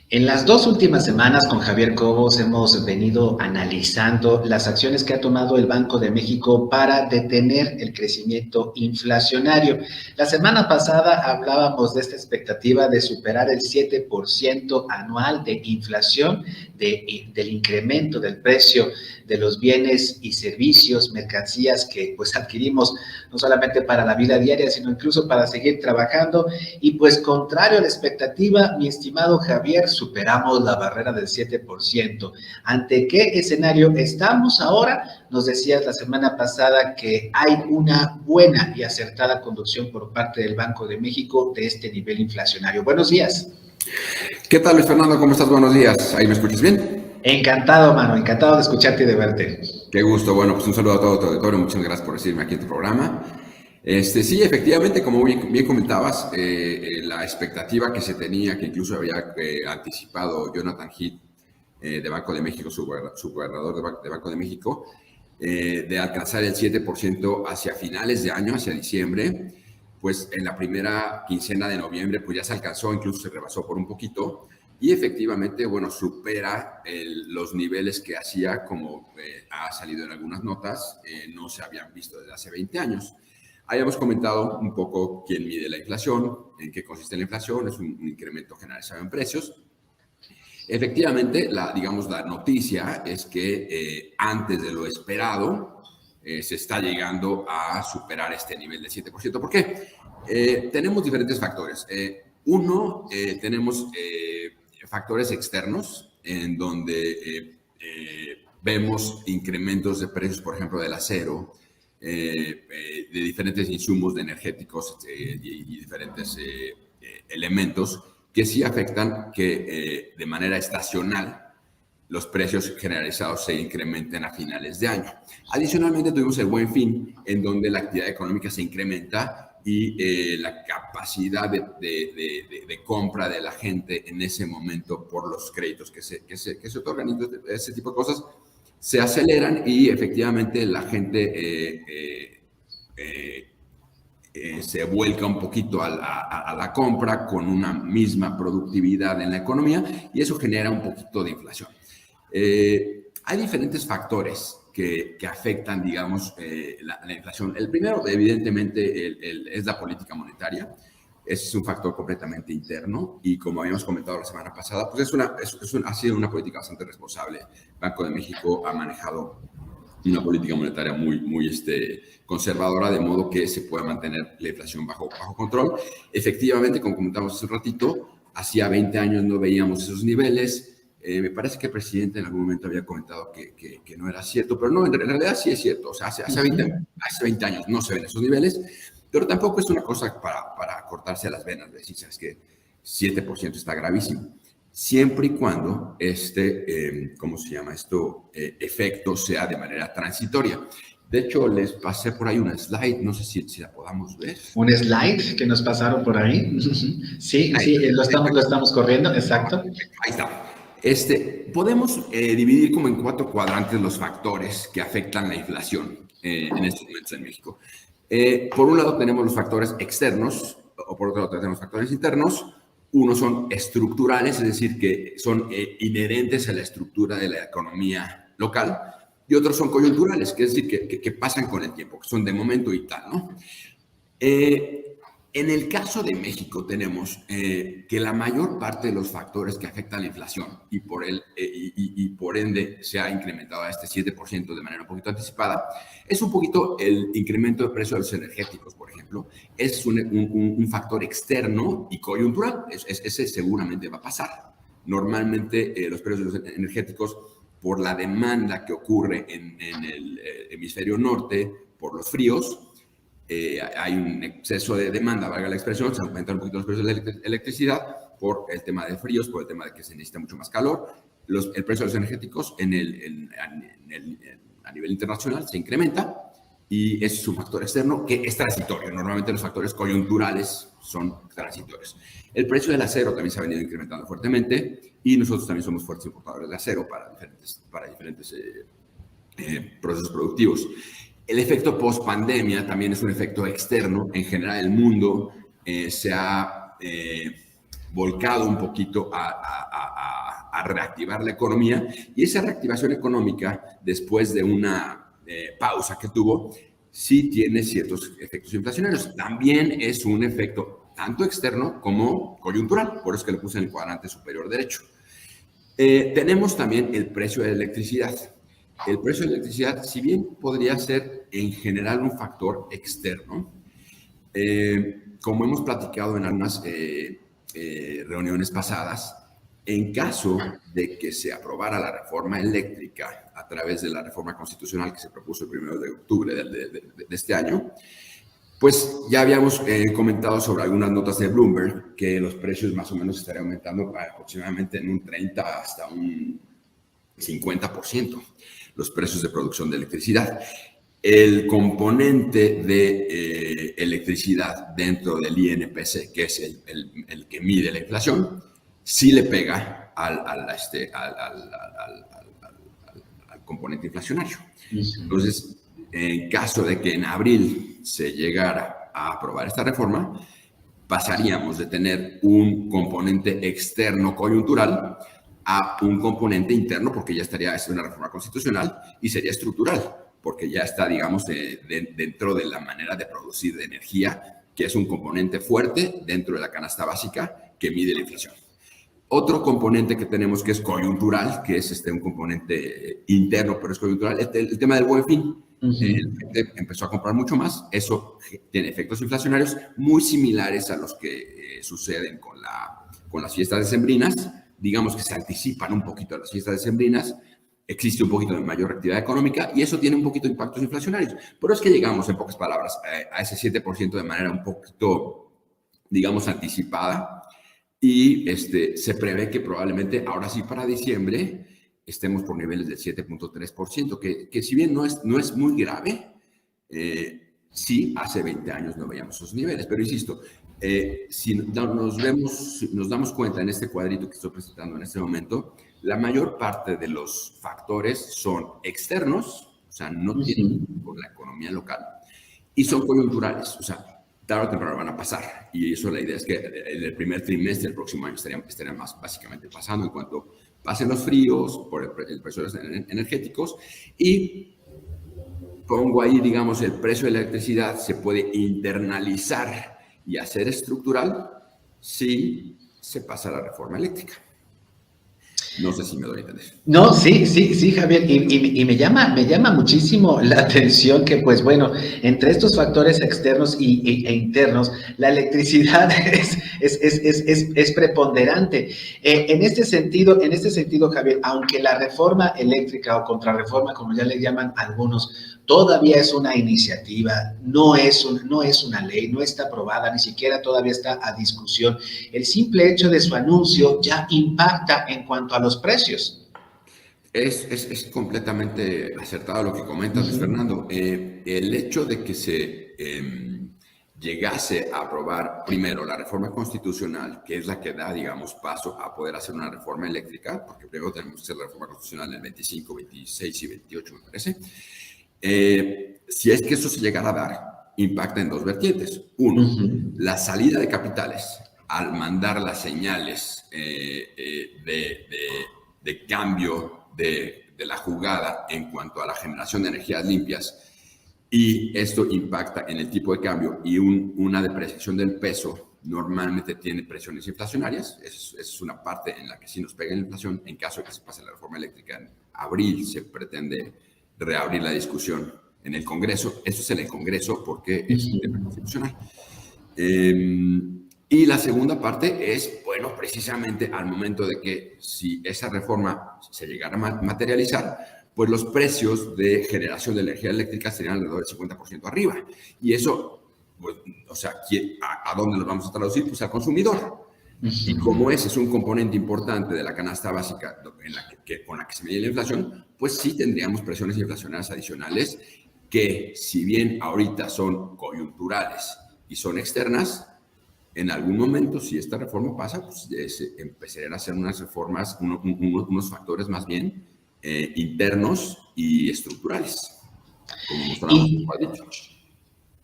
En las dos últimas semanas con Javier Cobos hemos venido analizando las acciones que ha tomado el Banco de México para detener el crecimiento inflacionario. La semana pasada hablábamos de esta expectativa de superar el 7% anual de inflación, del incremento del precio de los bienes y servicios, mercancías que pues adquirimos no solamente para la vida diaria, sino incluso para seguir trabajando. Y pues contrario a la expectativa, mi estimado Javier, superamos la barrera del 7%. ¿Ante qué escenario estamos ahora? Nos decías la semana pasada que hay una buena y acertada conducción por parte del Banco de México de este nivel inflacionario. Buenos días. ¿Qué tal, Luis Fernando? ¿Cómo estás? Buenos días. ¿Ahí me escuchas bien? Encantado, mano, encantado de escucharte y de verte. Qué gusto. Bueno, pues un saludo a todo tu auditorio. Muchas gracias por recibirme aquí en tu programa. Sí, efectivamente, como bien comentabas, la expectativa que se tenía, que incluso había anticipado Jonathan Heath de Banco de México, su gobernador de Banco de México, de alcanzar el 7% hacia finales de año, hacia diciembre, pues en la primera quincena de noviembre pues ya se alcanzó, incluso se rebasó por un poquito, y efectivamente, bueno, supera los niveles que hacía, como ha salido en algunas notas, no se habían visto desde hace 20 años. Habíamos comentado un poco quién mide la inflación, en qué consiste la inflación, es un incremento generalizado en precios. Efectivamente, la noticia es que antes de lo esperado se está llegando a superar este nivel de 7%. ¿Por qué? Tenemos diferentes factores. Uno, tenemos factores externos en donde vemos incrementos de precios, por ejemplo, del acero, de diferentes insumos de energéticos y diferentes elementos que sí afectan que de manera estacional los precios generalizados se incrementen a finales de año. Adicionalmente, tuvimos el Buen Fin, en donde la actividad económica se incrementa y la capacidad de compra de la gente en ese momento por los créditos que se otorgan. Entonces, ese tipo de cosas se aceleran y efectivamente la gente se vuelca un poquito a la compra con una misma productividad en la economía y eso genera un poquito de inflación. Hay diferentes factores que afectan, digamos, la inflación. El primero, evidentemente, es la política monetaria. Ese es un factor completamente interno y como habíamos comentado la semana pasada, pues ha sido una política bastante responsable. Banco de México ha manejado una política monetaria muy conservadora, de modo que se pueda mantener la inflación bajo control. Efectivamente, como comentamos hace un ratito, hacía 20 años no veíamos esos niveles. Me parece que el presidente en algún momento había comentado que no era cierto, pero no, en realidad sí es cierto. O sea, hace 20 años no se ven esos niveles, pero tampoco es una cosa para cortarse las venas, decir, ¿sabes qué? 7% está gravísimo. Siempre y cuando ¿cómo se llama esto? Efecto sea de manera transitoria. De hecho, les pasé por ahí una slide, no sé si la podamos ver. ¿Un slide que nos pasaron por ahí? Sí, lo estamos corriendo, exacto. Ahí está. Podemos dividir como en 4 cuadrantes los factores que afectan la inflación en estos momentos en México. Por un lado tenemos los factores externos, o por otro lado tenemos factores internos. Unos son estructurales, es decir, que son inherentes a la estructura de la economía local, y otros son coyunturales, que es decir, que pasan con el tiempo, que son de momento y tal, ¿no? En el caso de México tenemos que la mayor parte de los factores que afectan la inflación y por ende se ha incrementado a este 7% de manera un poquito anticipada, es un poquito el incremento de precios de los energéticos, por ejemplo. Es un factor externo y coyuntural. Ese seguramente va a pasar. Normalmente los precios de los energéticos, por la demanda que ocurre en el hemisferio norte, por los fríos, hay un exceso de demanda, valga la expresión, se aumentan un poquito los precios de la electricidad por el tema de fríos, por el tema de que se necesita mucho más calor. El precio de los energéticos a nivel internacional se incrementa y ese es un factor externo que es transitorio. Normalmente los factores coyunturales son transitorios. El precio del acero también se ha venido incrementando fuertemente y nosotros también somos fuertes importadores de acero para diferentes procesos productivos. El efecto post-pandemia también es un efecto externo. En general, el mundo se ha volcado un poquito a reactivar la economía, y esa reactivación económica, después de una pausa que tuvo, sí tiene ciertos efectos inflacionarios. También es un efecto tanto externo como coyuntural, por eso es que le puse en el cuadrante superior derecho. Tenemos también el precio de la electricidad. El precio de la electricidad, si bien podría ser en general un factor externo, como hemos platicado en algunas reuniones pasadas, en caso de que se aprobara la reforma eléctrica a través de la reforma constitucional que se propuso el 1 de octubre de este año, pues ya habíamos comentado sobre algunas notas de Bloomberg que los precios más o menos estarían aumentando aproximadamente en un 30 hasta un 50% los precios de producción de electricidad. El componente de electricidad dentro del INPC, que es el que mide la inflación, sí le pega al componente inflacionario. Entonces, en caso de que en abril se llegara a aprobar esta reforma, pasaríamos de tener un componente externo coyuntural a un componente interno, porque ya estaría, es una reforma constitucional, y sería estructural, porque ya está, digamos, dentro de la manera de producir de energía, que es un componente fuerte dentro de la canasta básica que mide la inflación. Otro componente que tenemos que es coyuntural, que es un componente interno, pero es coyuntural, el tema del Buen Fin. Empezó a comprar mucho más. Eso tiene efectos inflacionarios muy similares a los que suceden con las fiestas decembrinas. Digamos que se anticipan un poquito a las fiestas decembrinas, existe un poquito de mayor actividad económica y eso tiene un poquito de impactos inflacionarios. Pero es que llegamos, en pocas palabras, a ese 7% de manera un poquito, digamos, anticipada, y se prevé que probablemente ahora sí para diciembre estemos por niveles del 7.3%, que si bien no es muy grave, sí, hace 20 años no veíamos esos niveles, pero insisto, si nos damos cuenta en este cuadrito que estoy presentando en este momento, la mayor parte de los factores son externos, o sea, no tienen que ver con la economía local, y son coyunturales, o sea, tarde o temprano van a pasar. Y eso, la idea es que en el primer trimestre del próximo año estarían más básicamente pasando en cuanto pasen los fríos por el precio de los energéticos. Y pongo ahí, digamos, el precio de la electricidad se puede internalizar y hacer estructural si se pasa la reforma eléctrica. No sé si me doy a entender. No, sí, Javier, y me llama muchísimo la atención que, pues bueno, entre estos factores externos e internos, la electricidad es preponderante. En este sentido, Javier, aunque la reforma eléctrica o contrarreforma, como ya le llaman algunos, todavía es una iniciativa, no es una ley, no está aprobada, ni siquiera todavía está a discusión. El simple hecho de su anuncio ya impacta en cuanto a los precios. Es completamente acertado lo que comentas, Luis Fernando. El hecho de que se llegase a aprobar primero la reforma constitucional, que es la que da, digamos, paso a poder hacer una reforma eléctrica, porque primero tenemos que hacer la reforma constitucional en el 25, 26 y 28, me parece. Si es que eso se llegara a dar, impacta en dos vertientes. Uno, la salida de capitales al mandar las señales de cambio de la jugada en cuanto a la generación de energías limpias, y esto impacta en el tipo de cambio, y una depreciación del peso normalmente tiene presiones inflacionarias. Es una parte en la que sí nos pega la inflación. En caso de que se pase la reforma eléctrica en abril, se pretende reabrir la discusión en el Congreso. Eso es en el Congreso porque es un tema constitucional. Y la segunda parte es, bueno, precisamente al momento de que si esa reforma se llegara a materializar, pues los precios de generación de energía eléctrica serían alrededor del 50% arriba. Y eso, pues, o sea, ¿a dónde nos vamos a traducir? Pues al consumidor. Y como ese es un componente importante de la canasta básica con la que se mide la inflación, pues sí tendríamos presiones inflacionarias adicionales que, si bien ahorita son coyunturales y son externas, en algún momento, si esta reforma pasa, pues empezarían a ser unas reformas, unos factores más bien internos y estructurales, como mostramos, como ha dicho.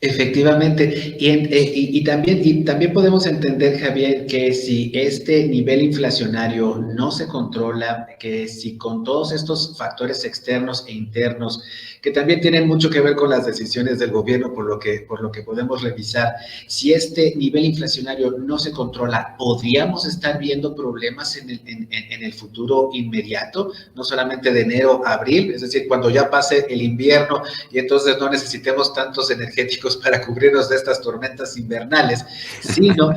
Efectivamente, y también podemos entender, Javier, que si este nivel inflacionario no se controla, que si con todos estos factores externos e internos, que también tienen mucho que ver con las decisiones del gobierno, por lo que podemos revisar, si este nivel inflacionario no se controla, podríamos estar viendo problemas en el futuro inmediato, no solamente de enero a abril, es decir, cuando ya pase el invierno y entonces no necesitemos tantos energéticos para cubrirnos de estas tormentas invernales, sino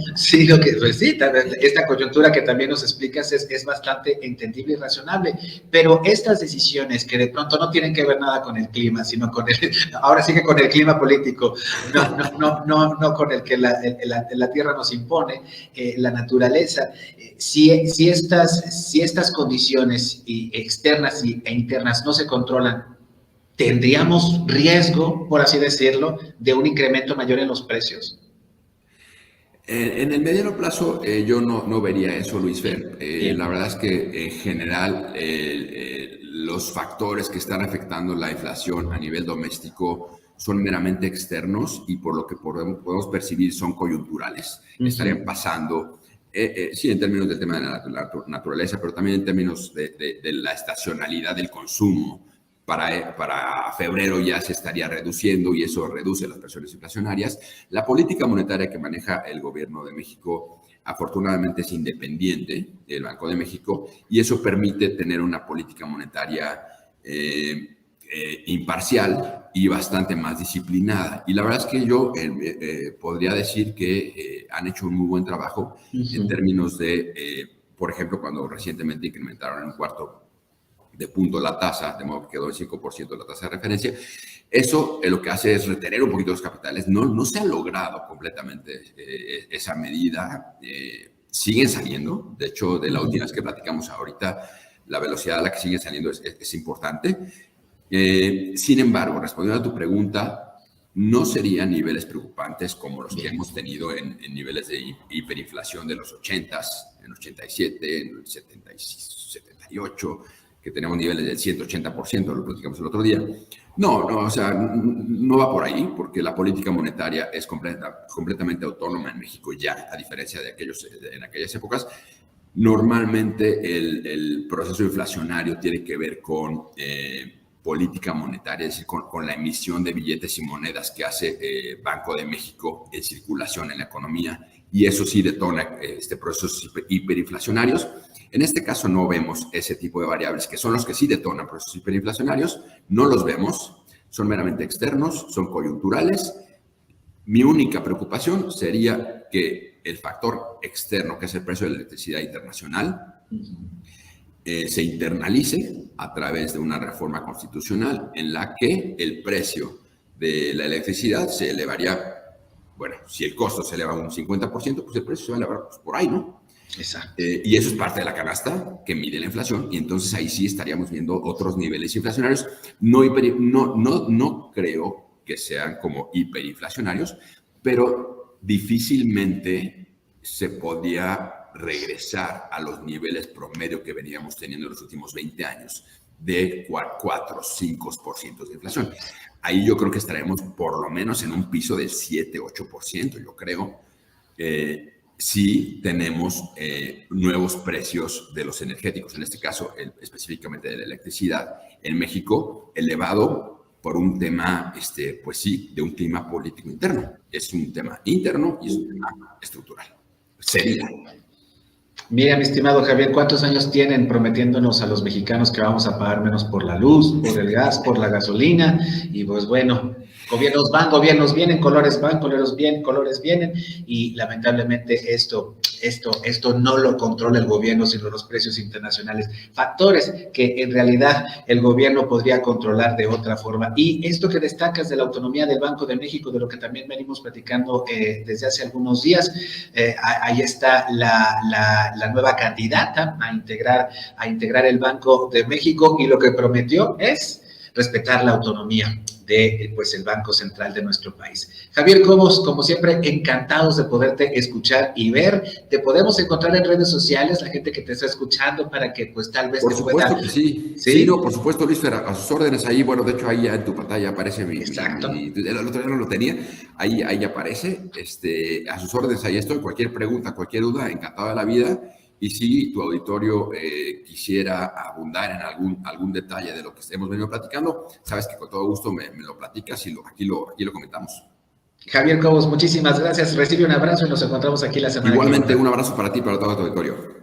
que, pues sí, esta coyuntura que también nos explicas es bastante entendible y razonable, pero estas decisiones que de pronto no tienen que ver nada con el clima, sino ahora sí que con el clima político, no con el que la tierra nos impone, la naturaleza, si estas condiciones externas e internas no se controlan, ¿tendríamos riesgo, por así decirlo, de un incremento mayor en los precios? En el mediano plazo yo no vería eso, Luis Fer. La verdad es que en general los factores que están afectando la inflación a nivel doméstico son meramente externos y por lo que podemos percibir son coyunturales. Estarían pasando, sí, en términos del tema de la naturaleza, pero también en términos de la estacionalidad del consumo. Para febrero ya se estaría reduciendo y eso reduce las presiones inflacionarias. La política monetaria que maneja el gobierno de México afortunadamente es independiente del Banco de México y eso permite tener una política monetaria imparcial y bastante más disciplinada. Y la verdad es que yo podría decir que han hecho un muy buen trabajo en términos de, por ejemplo, cuando recientemente incrementaron en un cuarto de punto la tasa, de modo que quedó el 5% la tasa de referencia. Eso lo que hace es retener un poquito los capitales. No se ha logrado completamente esa medida. Siguen saliendo. De hecho, de la última vez que platicamos ahorita, la velocidad a la que siguen saliendo es importante. Sin embargo, respondiendo a tu pregunta, no serían niveles preocupantes como los que hemos tenido en niveles de hiperinflación de los 80s, en 87, en 78, que tenemos niveles del 180%, lo platicamos el otro día. O sea, no va por ahí, porque la política monetaria es completamente autónoma en México ya, a diferencia de en aquellas épocas. Normalmente el proceso inflacionario tiene que ver con política monetaria, es decir, con la emisión de billetes y monedas que hace Banco de México en circulación en la economía, y eso sí detona procesos hiperinflacionarios. En este caso no vemos ese tipo de variables, que son los que sí detonan procesos hiperinflacionarios. No los vemos, son meramente externos, son coyunturales. Mi única preocupación sería que el factor externo, que es el precio de la electricidad internacional, se internalice a través de una reforma constitucional en la que el precio de la electricidad se elevaría. Bueno, si el costo se eleva un 50%, pues el precio se va a elevar por ahí, ¿no? Exacto. Y eso es parte de la canasta que mide la inflación, y entonces ahí sí estaríamos viendo otros niveles inflacionarios. No creo que sean como hiperinflacionarios, pero difícilmente se podía regresar a los niveles promedio que veníamos teniendo en los últimos 20 años de 4 o 5% de inflación. Ahí yo creo que estaremos por lo menos en un piso del 7-8%, yo creo. Si tenemos nuevos precios de los energéticos, en este caso específicamente de la electricidad en México, elevado por un tema, pues sí, de un clima político interno. Es un tema interno y es un tema estructural. Sería. Mira, mi estimado Javier, ¿cuántos años tienen prometiéndonos a los mexicanos que vamos a pagar menos por la luz, por el gas, por la gasolina? Y pues bueno, gobiernos van, gobiernos vienen, colores van, colores vienen, y lamentablemente esto no lo controla el gobierno, sino los precios internacionales. Factores que en realidad el gobierno podría controlar de otra forma. Y esto que destacas de la autonomía del Banco de México, de lo que también venimos platicando desde hace algunos días, ahí está la nueva candidata a integrar el Banco de México, y lo que prometió es respetar la autonomía. de pues, el Banco Central de nuestro país. Javier Cobos, como siempre, encantados de poderte escuchar y ver. Te podemos encontrar en redes sociales, la gente que te está escuchando, para que pues tal vez por te supuesto pueda... que sí. Sí, Sí, no, por supuesto, Luis, a sus órdenes ahí. Bueno, de hecho, ahí ya en tu pantalla aparece exacto. el otro día no lo tenía. Ahí aparece. A sus órdenes ahí estoy. Cualquier pregunta, cualquier duda, encantado de la vida. Y si tu auditorio quisiera abundar en algún detalle de lo que hemos venido platicando, sabes que con todo gusto me lo platicas y aquí lo comentamos. Javier Cobos, muchísimas gracias. Recibe un abrazo y nos encontramos aquí la semana que viene. Igualmente, un abrazo para ti y para todo tu auditorio.